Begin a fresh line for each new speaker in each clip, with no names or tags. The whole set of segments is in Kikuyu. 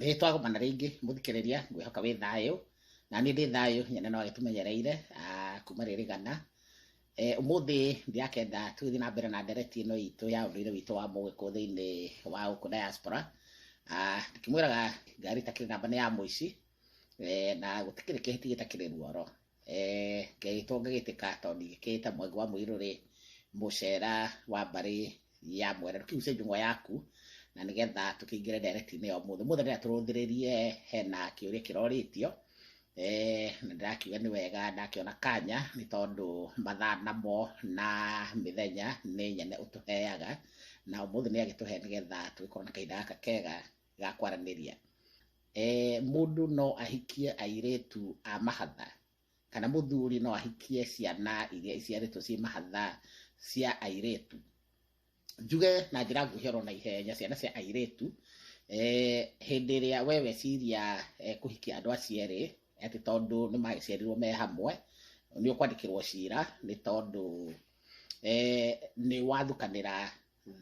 Nĩ twagomana rĩngĩ mũthikĩrĩria, ngwĩhoka wĩ thayũ, na niĩ ndĩ thayũ, nyene no agĩtũmenyereire kuma rĩrĩgana. Ũmũthĩ ndĩrakenda tũgĩthiĩ na mbere na ndereti ĩno itũ ya ũndũire witũ wa Mũgĩkũyũ thĩinĩ wa gũkũ diaspora. Ndĩkĩmwĩraga ngari itakĩrĩ namba nĩ ya mũici, na gũtikĩrĩ kĩhĩti gĩtakĩrĩ ruoro. Ngĩtwo ngagĩtĩka tondũ ngĩkĩte Mwangi wa Mũirũrĩ, mũcera wa mbarĩ ya Mwera, ndũkĩguce njũng'wa yaku, na nĩgetha tũkĩingĩre ndereti-inĩ ya ũmũthĩ. Ũmũthĩ ndĩrenda tũrũthĩrĩrie, hena kĩũria kĩrorĩtio, na ndĩrakiuga nĩ wega ndakĩona kanya, nĩ tondũ mathaa namo na mĩthenya nĩ nyene ũtũheaga, na ũmũthĩ nĩ agĩtũhe nĩgetha tũgĩkorwo na kahinda gaka kega ga kwaranĩria. Mũndũ no ahikie airĩtu a mahatha, kana mũthuri no ahikie ciana iria iciarĩtwo ciĩ mahatha cia airĩtu. Njuge na njĩra nguhĩ oro na ihenya, ciana cia airĩtu, hĩndĩ ĩrĩa we weciria kũhikia andũ acio erĩ, atĩ tondũ nĩ magĩciarirwo me hamwe, nĩ ũkwandĩkĩrwo cira, nĩ tondũ nĩ wathukanĩra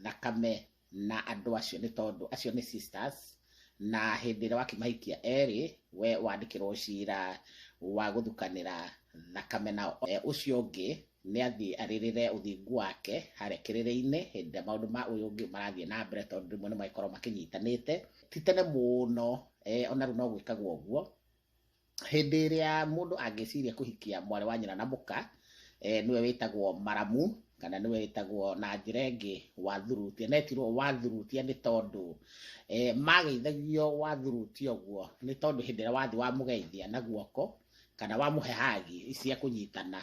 thakame na andũ acio, nĩ tondũ acio nĩ sisters, na hĩndĩ ĩrĩa wakĩmahikia erĩ, we wandĩkĩrwo cira wa gũthukanĩra thakame nao. Ũcio ũngĩ nĩ athiĩ arĩrĩre ũthingu wake harĩa kĩrĩrĩ-inĩ hĩndĩ ĩrĩa maũndũ ma ũyũ ũngĩ marathiĩ na mbere, tondũ rĩmwe nĩ magĩkoragwo makĩnyitanĩte. Ti tene mũno, ona rĩu no gwĩkagwo ũguo. Hĩndĩ ĩrĩa mũndũ angĩciria kũhikia mwarĩ wa nyina na mũka, nĩwe wĩtagwo maramu, kana nĩwe wĩtagwo na njĩra ĩngĩ wathurutia. Na etirwo wathurutia nĩ tondũ mageithagio wathurutia ũguo, nĩ tondũ hĩndĩ ĩrĩa wathiĩ wamũgeithia na guoko, kana wamũhe hagi cia kũnyitana,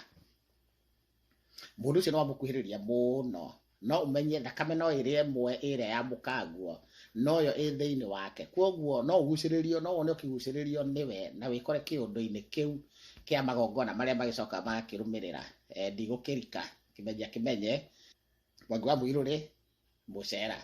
mũndũ ũcio nĩ wamũkuhĩrĩria mũno. No ũmenye thakame no ĩrĩ ĩmwe ĩrĩa yamũkagwo, noyo ĩ thĩinĩ wake. Kwoguo no ũgucĩrĩrio, no wone ũkĩgucĩrĩrio nĩwe na wĩkore kĩũndũ-inĩ kĩu kĩa magongona marĩa magĩcokaga magakĩrũmĩrĩra. Ndigũkĩrika kĩmenye Mwangi wa Mũirũrĩ, mũcera.